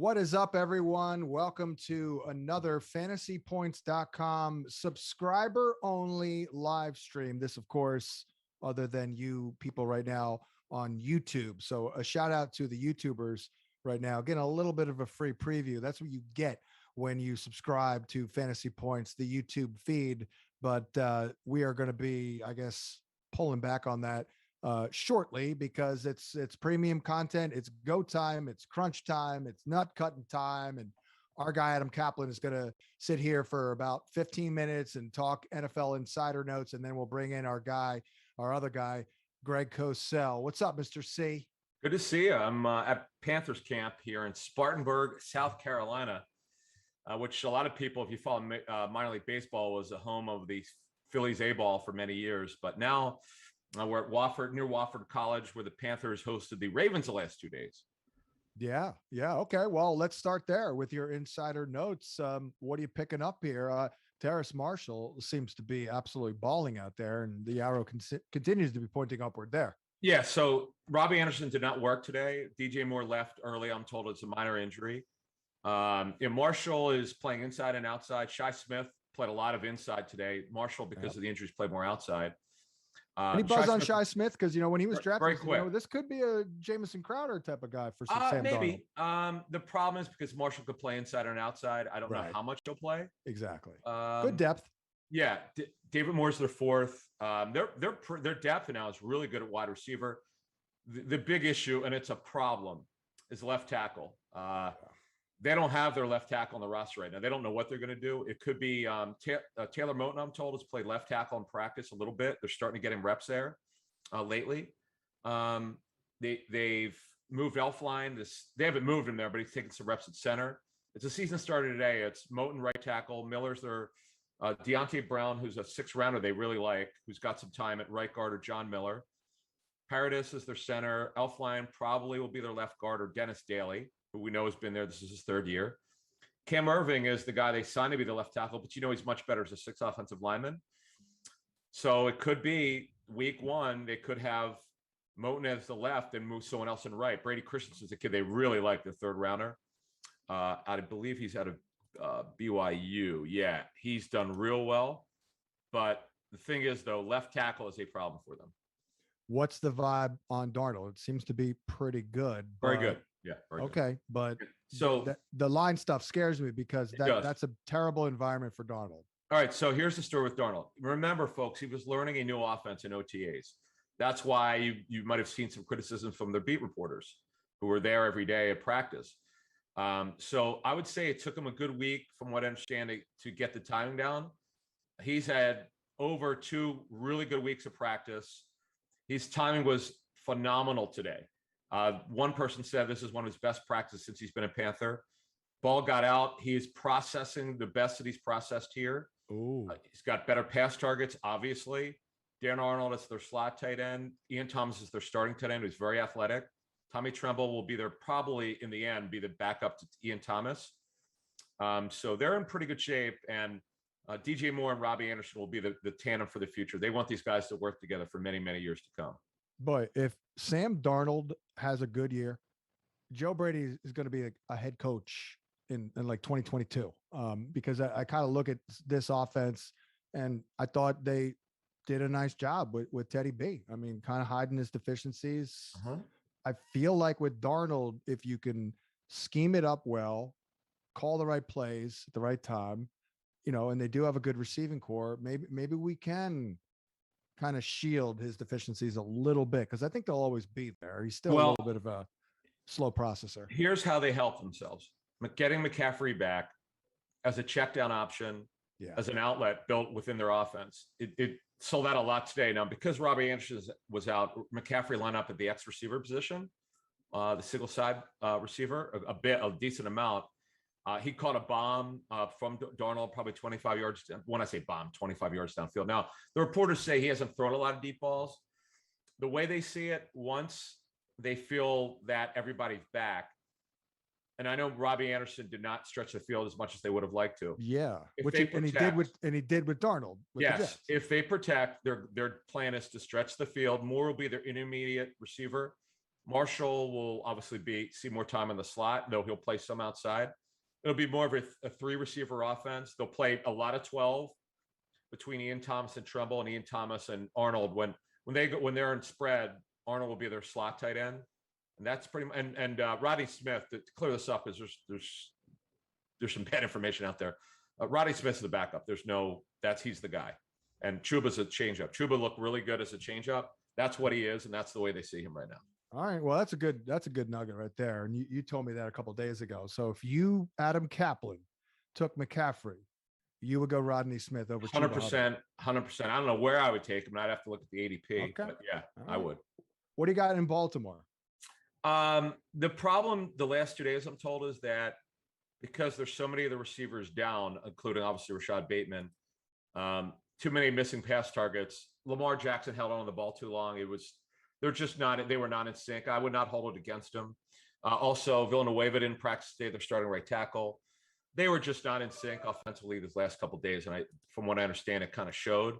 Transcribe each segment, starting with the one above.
What is up, everyone? Welcome to another fantasypoints.com subscriber only live stream. This, of course, other than you people right now on YouTube. So a shout out to the YouTubers right now, getting a little bit of a free preview. That's what you get when you subscribe to Fantasy Points, the YouTube feed. But we are going to be, I guess, pulling back on that shortly because it's premium content. It's go time, it's crunch time, it's nut cutting time. And our guy, Adam Caplan, is going to sit here for about 15 minutes and talk NFL insider notes. And then we'll bring in our other guy, Greg Cosell. What's up, Mr. C? Good to see you. I'm at Panthers camp here in Spartanburg, South Carolina, which a lot of people, if you follow minor league baseball, was the home of the Phillies A-ball for many years. But now we're at Wofford, near Wofford College, where the Panthers hosted the Ravens the last 2 days. Yeah. Okay. Well, let's start there with your insider notes. What are you picking up here? Terrace Marshall seems to be absolutely balling out there, and the arrow continues to be pointing upward there. Yeah, so Robbie Anderson did not work today. DJ Moore left early. I'm told it's a minor injury. Marshall is playing inside and outside. Shi Smith played a lot of inside today. Marshall, because of the injuries, played more outside. Any buzz on Shi Smith? Because, when he was drafted, this could be a Jamison Crowder type of guy for Sam maybe. Darnold. The problem is because Marshall could play inside and outside. I don't know how much he'll play. Exactly. Good depth. Yeah. David Moore's their fourth. Their depth now is really good at wide receiver. The big issue, and it's a problem, is left tackle. They don't have their left tackle on the roster right now. They don't know what they're going to do. It could be Taylor Moton, I'm told, has played left tackle in practice a little bit. They're starting to get him reps there lately. They've moved Elfline. They haven't moved him there, but he's taking some reps at center. It's a season started today. It's Moton right tackle. Miller's their Deontay Brown, who's a sixth rounder they really like, who's got some time at right guard, or John Miller. Paradis is their center. Elfline probably will be their left guard, or Dennis Daly, who we know has been there. This is his third year. Cam Irving is the guy they signed to be the left tackle, but he's much better as a sixth offensive lineman. So it could be week one, they could have Moton as the left and move someone else in right. Brady Christensen's a kid they really like, the third rounder. I believe he's out of BYU. Yeah, he's done real well. But the thing is, though, left tackle is a problem for them. What's the vibe on Darnold? It seems to be pretty good. Very good. Yeah. Okay. But so the line stuff scares me because that's a terrible environment for Darnold. All right. So here's the story with Darnold. Remember, folks, he was learning a new offense in OTAs. That's why you might have seen some criticism from their beat reporters who were there every day at practice. So I would say it took him a good week, from what I understand, to get the timing down. He's had over 2 really good weeks of practice. His timing was phenomenal today. One person said this is one of his best practices since he's been a Panther. Ball got out. He's processing the best that he's processed here. He's got better pass targets, obviously. Dan Arnold is their slot tight end. Ian Thomas is their starting tight end, who's very athletic. Tommy Tremble will be there probably in the end, be the backup to Ian Thomas. So they're in pretty good shape. And DJ Moore and Robbie Anderson will be the tandem for the future. They want these guys to work together for many, many years to come. Boy, if Sam Darnold has a good year, Joe Brady is going to be a head coach in like 2022. Because I kind of look at this offense and I thought they did a nice job with Teddy B. I mean, kind of hiding his deficiencies. I feel like with Darnold, if you can scheme it up well, call the right plays at the right time, and they do have a good receiving core, maybe we can kind of shield his deficiencies a little bit, because I think they'll always be there. He's still a little bit of a slow processor. Here's how they help themselves. Getting McCaffrey back as a check down option, as an outlet built within their offense. It sold out a lot today. Now, because Robbie Anderson was out, McCaffrey lined up at the X receiver position, the single side receiver, a decent amount. He caught a bomb from Darnold, probably 25 yards. When I say bomb, 25 yards downfield. Now, the reporters say he hasn't thrown a lot of deep balls. The way they see it, once they feel that everybody's back, and I know Robbie Anderson did not stretch the field as much as they would have liked to. Yeah, he did with Darnold. Yes, if they protect, their plan is to stretch the field. Moore will be their intermediate receiver. Marshall will obviously see more time in the slot, though he'll play some outside. It'll be more of a 3-receiver offense. They'll play a lot of 12 between Ian Thomas and Tremble, and Ian Thomas and Arnold. When they're in spread, Arnold will be their slot tight end, and that's pretty much. And Rodney Smith, to clear this up, is there's some bad information out there. Rodney Smith's the backup. He's the guy, and Chuba's a changeup. Chuba looked really good as a changeup. That's what he is, and that's the way they see him right now. All right. Well, that's a good nugget right there. And you told me that a couple of days ago. So if you, Adam Caplan, took McCaffrey, you would go Rodney Smith over 100%. 100%. I don't know where I would take him. I'd have to look at the ADP. Okay. But yeah, right. I would. What do you got in Baltimore? The problem the last 2 days, I'm told, is that because there's so many of the receivers down, including obviously Rashad Bateman, too many missing pass targets. Lamar Jackson held on to the ball too long. They were not in sync. I would not hold it against them. Also, Villanueva didn't practice today. They're starting right tackle. They were just not in sync offensively these last couple of days. And from what I understand, it kind of showed.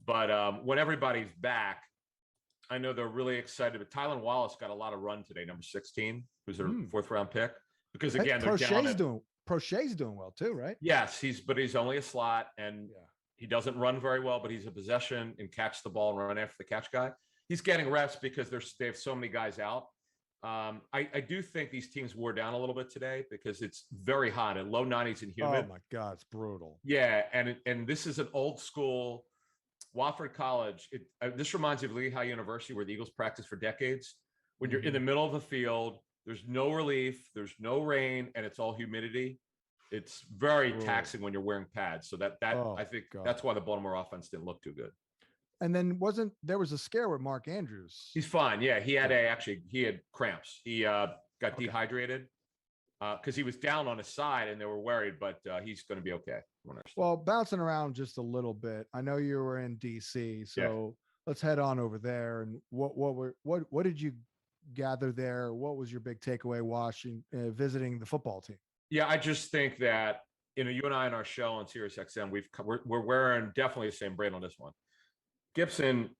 But when everybody's back, I know they're really excited. But Tylan Wallace got a lot of run today, number 16, who's their 4th-round pick. Because again, Prochet's doing well too, right? Yes, he's only a slot, and he doesn't run very well, but he's a possession and catch the ball and run after the catch guy. He's getting reps because they have so many guys out. I do think these teams wore down a little bit today because it's very hot and low 90s and humid. Oh my God, it's brutal. Yeah, and this is an old school Wofford College. This reminds me of Lehigh University, where the Eagles practiced for decades. When you're in the middle of the field, there's no relief, there's no rain, and it's all humidity. It's very taxing when you're wearing pads. So I think that's why the Baltimore offense didn't look too good. And then there was a scare with Mark Andrews? He's fine. Yeah, he had cramps. He got dehydrated because he was down on his side and they were worried, but he's going to be okay. Well, bouncing around just a little bit. I know you were in DC, so let's head on over there. And what did you gather there? What was your big takeaway visiting the football team? Yeah, I just think that you and I on our show on Sirius XM, we're wearing definitely the same brand on this one. Gibson,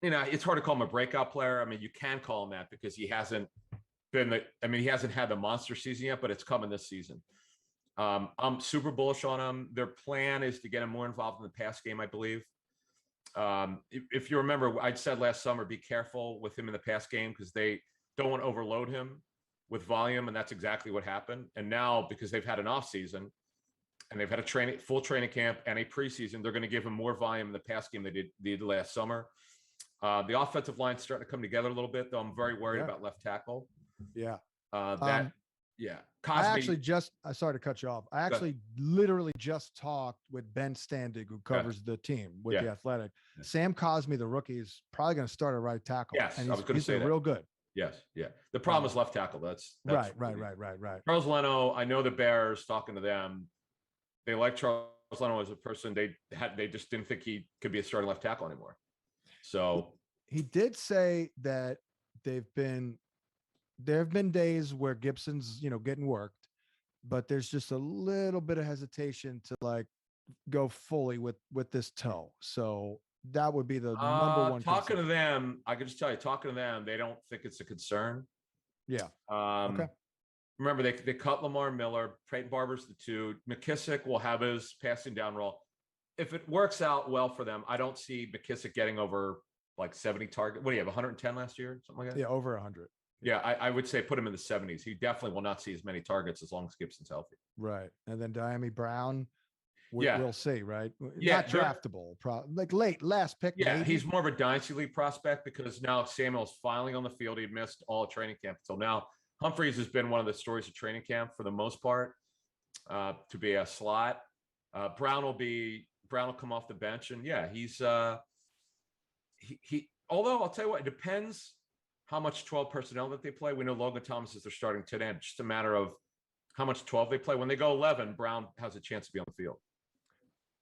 it's hard to call him a breakout player. I mean, you can call him that because he hasn't he hasn't had the monster season yet, but it's coming this season. I'm super bullish on him. Their plan is to get him more involved in the pass game, I believe. If you remember, I said last summer, be careful with him in the pass game because they don't want to overload him with volume, and that's exactly what happened. And now, because they've had an off season, and they've had a full training camp and a preseason, they're going to give him more volume in the pass game they did last summer. The offensive line's starting to come together a little bit, though. I'm very worried about left tackle. Yeah. Cosby. Sorry to cut you off. I actually literally just talked with Ben Standig, who covers the team with the Athletic. Yeah. Sam Cosby, the rookie, is probably going to start at right tackle. Yes, and I was going to say that. Real good. Yes, yeah. The problem is left tackle. That's right. Charles Leno, I know the Bears, talking to them, they like Charles Leno as a person. They just didn't think he could be a starting left tackle anymore. So he did say that there have been days where Gibson's, getting worked, but there's just a little bit of hesitation to go fully with this toe. So that would be the number one. Talking to them, I can just tell you, they don't think it's a concern. Yeah. Okay. Remember, they cut Lamar Miller. Peyton Barber's the 2. McKissick will have his passing down role. If it works out well for them, I don't see McKissick getting over 70 targets. What do you have, 110 last year? Something like that? Yeah, over 100. Yeah, I would say put him in the 70s. He definitely will not see as many targets as long as Gibson's healthy. Right. And then Diami Brown, Yeah. We'll see, right? Yeah, not draftable, like late last pick. Yeah, maybe. He's more of a dynasty league prospect because now Samuel's finally on the field. He missed all training camp until now. Humphreys has been one of the stories of training camp for the most part, to be a slot. Brown will come off the bench, and yeah, he's he. Although I'll tell you what, it depends how much 12 personnel that they play. We know Logan Thomas is their starting tight end. It's just a matter of how much 12 they play. When they go 11, Brown has a chance to be on the field.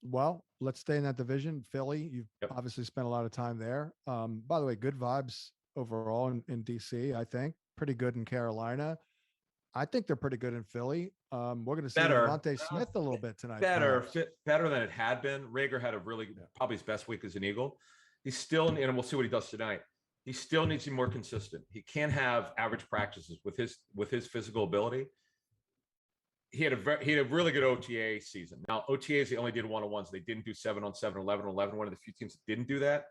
Well, let's stay in that division. Philly, you've obviously spent a lot of time there. By the way, good vibes overall in DC, I think. Pretty good in Carolina. I think they're pretty good in Philly. We're going to see Devontae Smith a little bit tonight. Better than it had been. Rager had probably his best week as an Eagle. He's still, and we'll see what he does tonight. he still needs to be more consistent. He can't have average practices with his physical ability. He had a really good OTA season. Now OTAs, they only did one-on-ones. They didn't do 7-on-7, 11-on-11. One of the few teams that didn't do that.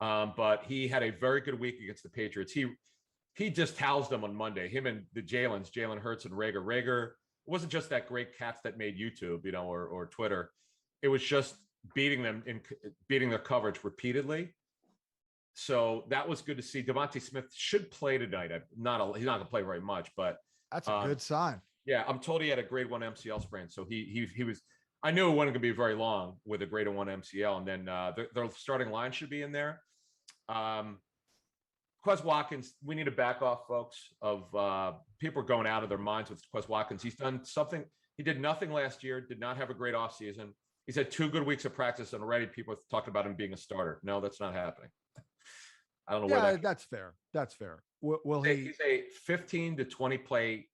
But he had a very good week against the Patriots. He just housed them on Monday. Him and the Jalen Hurts and Rager. Rager, it wasn't just that great catch that made YouTube, or Twitter. It was just beating their coverage repeatedly. So that was good to see. Devontae Smith should play tonight. He's not going to play very much, but that's a good sign. Yeah, I'm told he had a grade 1 MCL sprain, so he was. I knew it wasn't going to be very long with a grade 1 MCL, and then their starting line should be in there. Quez Watkins, we need to back off, folks. People are going out of their minds with Quez Watkins. He's done something. He did nothing last year. Did not have a great offseason. He's had 2 good weeks of practice, and already people have talked about him being a starter. No, that's not happening. I don't know where that's fair. That's fair. Will he? He's a 15 to 20 play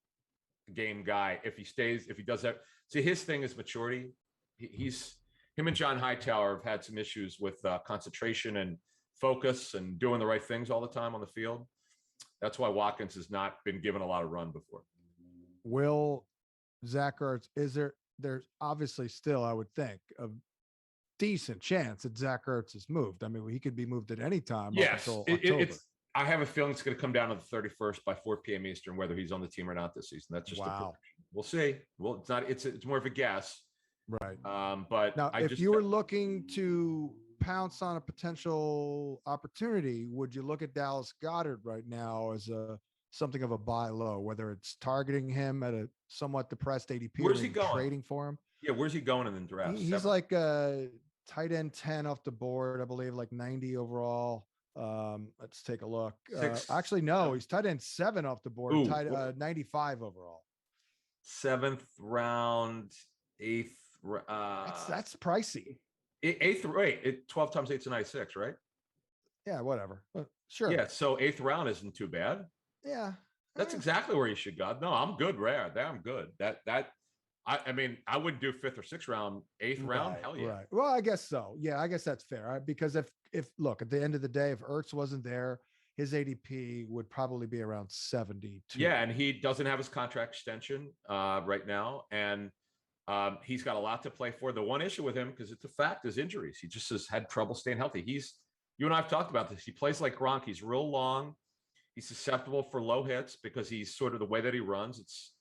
game guy if he does that. See, his thing is maturity. Him and John Hightower have had some issues with concentration and focus and doing the right things all the time on the field. That's why Watkins has not been given a lot of run before. Will Zach Ertz, there's obviously still, I would think, a decent chance that Zach Ertz is moved. I mean, he could be moved at any time. Yes, I have a feeling it's going to come down to the 31st by 4 p.m. Eastern, whether he's on the team or not this season. That's just a prediction. We'll see. Well, it's not. It's more of a guess, right? But now, if you were looking to pounce on a potential opportunity, would you look at Dallas Goedert right now as something of a buy low? Whether it's targeting him at a somewhat depressed ADP, where's he going? Trading for him? Yeah, where's he going in the draft? He's like tight end 10 off the board, I believe, like 90 overall. Let's take a look. Actually, no, he's tight end 7 off the board. 95 overall. 7th round, 8th. That's pricey. 8th, right? 12 times 8's a 96, right? Yeah, whatever. Sure. Yeah, so 8th round isn't too bad. Yeah, that's exactly where you should go. No, I'm good. Rare. I'm good. I mean, I wouldn't do 5th or 6th round, 8th round. Hell yeah. Right. Well, I guess so. Yeah, I guess that's fair. Because if look, at the end of the day, if Ertz wasn't there, his ADP would probably be around 72. Yeah, and he doesn't have his contract extension right now, and he's got a lot to play for. The one issue with him, because it's a fact, is injuries. He just has had trouble staying healthy. You and I have talked about this. He plays like Gronk. He's real long. He's susceptible for low hits because he's sort of the way that he runs. It's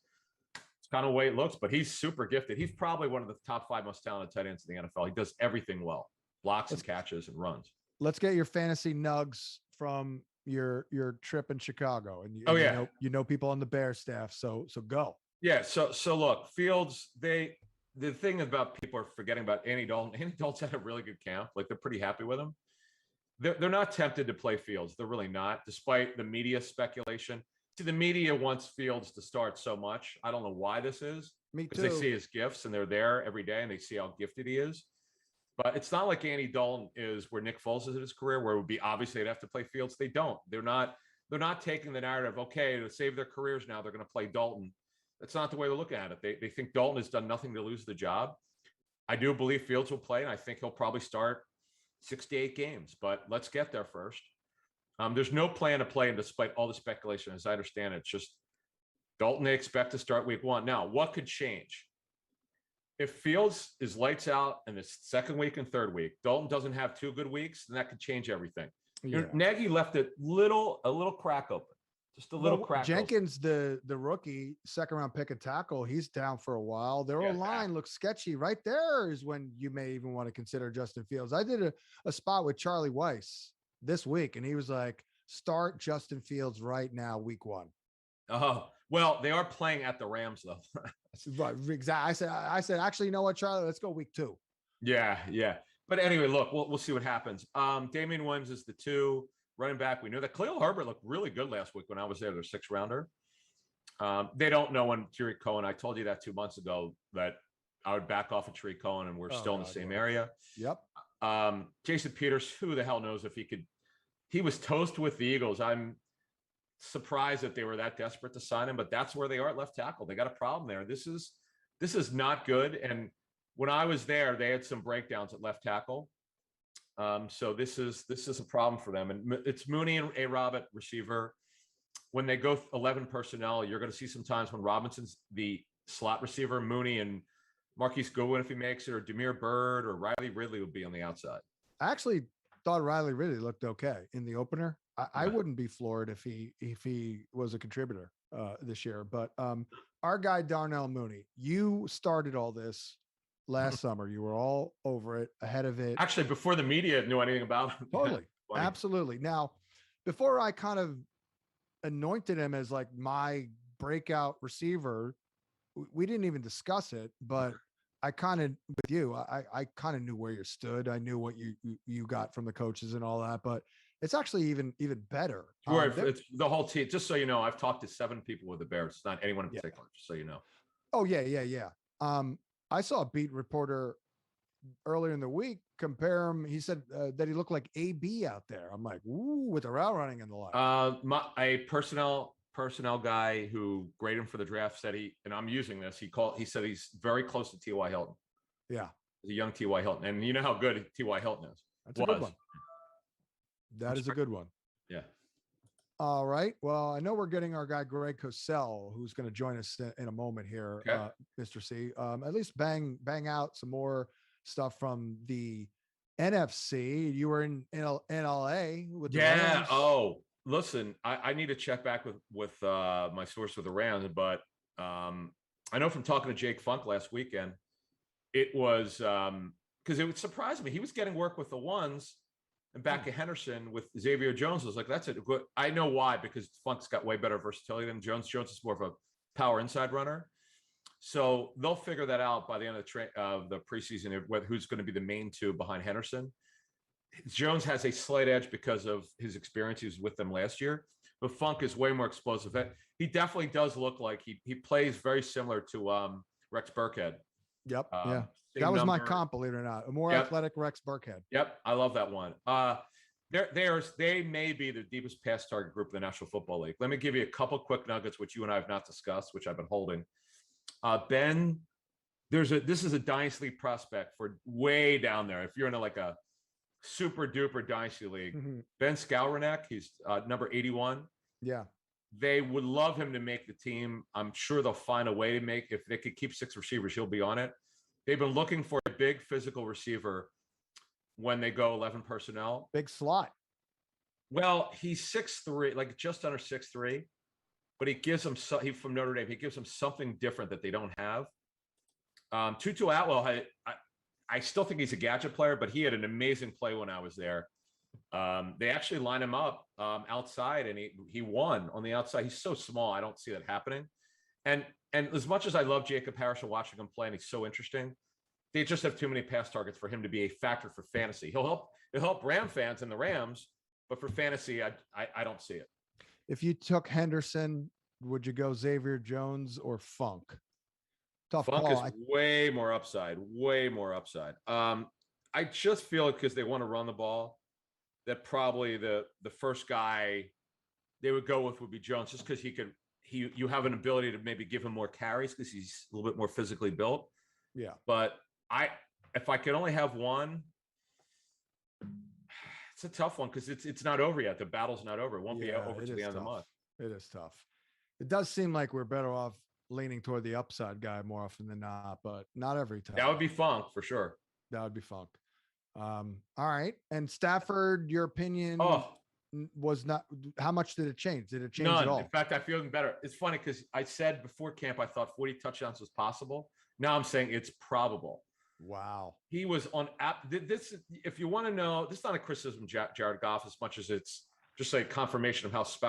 kind of the way it looks, but he's super gifted. He's probably one of the top 5 most talented tight ends in the NFL. He does everything well, blocks and catches and runs. Let's get your fantasy nugs from your trip in Chicago. And you know people on the Bears staff, so go. Yeah, so look, Fields, the thing about people are forgetting about Andy Dalton. Andy Dalton's had a really good camp. Like, they're pretty happy with him. They're not tempted to play Fields. They're really not, despite the media speculation. See, the media wants Fields to start so much. I don't know why this is. Me too. Because they see his gifts and they're there every day and they see how gifted he is. But it's not like Andy Dalton is where Nick Foles is in his career, where it would be obvious they'd have to play Fields. They don't. They're not taking the narrative, okay, to save their careers now, they're going to play Dalton. That's not the way they're looking at it. They think Dalton has done nothing to lose the job. I do believe Fields will play, and I think he'll probably start 6 to 8 games, but let's get there first. There's no plan to play, and despite all the speculation, as I understand it, it's just Dalton they expect to start week 1. Now, what could change? If Fields is lights out in the second week and third week, Dalton doesn't have 2 good weeks, then that could change everything. Yeah. Nagy left a little crack open. Just a little crack. Jenkins, the rookie, 2nd round pick and tackle, he's down for a while. Their O-line looks sketchy. Right there is when you may even want to consider Justin Fields. I did a spot with Charlie Weiss this week, and he was like, start Justin Fields right now, week 1. Oh, well, they are playing at the Rams, though. Right, exactly. I said, actually, you know what, Charlie? Let's go week 2. Yeah. But anyway, look, we'll see what happens. Damian Williams is the 2. Running back, we knew that. Khalil Herbert looked really good last week when I was there. Their 6th rounder. They don't know when Tariq Cohen. I told you that 2 months ago that I would back off of Tariq Cohen, and we're still in the same area. Yep. Jason Peters, who the hell knows if he could? He was toast with the Eagles. I'm surprised that they were that desperate to sign him, but that's where they are at left tackle. They got a problem there. This is not good. And when I was there, they had some breakdowns at left tackle. So this is a problem for them, and it's Mooney and A-Rob at receiver. When they go 11 personnel, you're going to see sometimes when Robinson's the slot receiver, Mooney and Marquise Goodwin, if he makes it, or Demir Bird or Riley Ridley will be on the outside. I actually thought Riley Ridley looked okay in the opener. I wouldn't be floored if he was a contributor this year. But our guy Darnell Mooney, you started all this last summer. You were all over it, ahead of it. Actually, before the media knew anything about him. Totally, absolutely. Now, before I kind of anointed him as like my breakout receiver, we didn't even discuss it, but I kind of, with you, I kind of knew where you stood. I knew what you got from the coaches and all that, but it's actually even better. Sure, it's the whole team. Just so you know, I've talked to 7 people with the Bears. It's not anyone in particular, just so you know. Oh yeah. I saw a beat reporter earlier in the week compare him. He said that he looked like AB out there. I'm like, ooh, with the route running in the line. A personnel guy who graded him for the draft said and I'm using this. He said he's very close to T.Y. Hilton. Yeah, he's a young T.Y. Hilton, and you know how good T.Y. Hilton is. That's a good one. That is a good one. Yeah. All right. Well, I know we're getting our guy Greg Cosell, who's going to join us in a moment here, okay. Mr. C. At least bang out some more stuff from the NFC. You were in LA with the Rams. Oh, listen, I need to check back with my source with the Rams, but I know from talking to Jake Funk last weekend, it was because it would surprise me. He was getting work with the ones. And back at Henderson with Xavier Jones, was like, that's it. I know why, because Funk's got way better versatility than Jones. Jones is more of a power inside runner. So they'll figure that out by the end of the preseason, who's going to be the main two behind Henderson. Jones has a slight edge because of his experience. He was with them last year, but Funk is way more explosive. He definitely does look like he plays very similar to Rex Burkhead. Yep. Yeah. That was my comp, believe it or not. A more athletic Rex Burkhead. Yep. I love that one. They may be the deepest pass target group in the National Football League. Let me give you a couple quick nuggets, which you and I have not discussed, which I've been holding. Ben, this is a dynasty league prospect for way down there. If you're in a super duper dynasty league, Ben Skowronek, he's number 81. Yeah. They would love him to make the team. I'm sure they'll find a way to if they could keep 6 receivers, he'll be on it. They've been looking for a big physical receiver when they go 11 personnel. Big slot. Well, he's 6'3", like just under 6'3", but he gives them he's from Notre Dame. He gives them something different that they don't have. Tutu Atwell, I still think he's a gadget player, but he had an amazing play when I was there. They actually line him up outside, and he won on the outside. He's so small, I don't see that happening. And as much as I love Jacob Harris and watching him play, and he's so interesting, they just have too many pass targets for him to be a factor for fantasy. He'll help Ram fans and the Rams, but for fantasy, I don't see it. If you took Henderson, would you go Xavier Jones or Funk? Tough Funk call. is way more upside. Way more upside. I just feel it because they want to run the ball, that probably the first guy they would go with would be Jones, just because you have an ability to maybe give him more carries because he's a little bit more physically built. Yeah. But if I could only have one, it's a tough one because it's not over yet. The battle's not over. It won't be over to the end of the month. It is tough. It does seem like we're better off leaning toward the upside guy more often than not, but not every time. That would be Funk for sure. That would be Funk. All right. And Stafford, your opinion was not, how much did it change? Did it change None. at all? In fact, I feel even better. It's funny because I said before camp, I thought 40 touchdowns was possible. Now I'm saying it's probable. Wow. He was on this. If you want to know, this is not a criticism of Jared Goff as much as it's just a confirmation of how special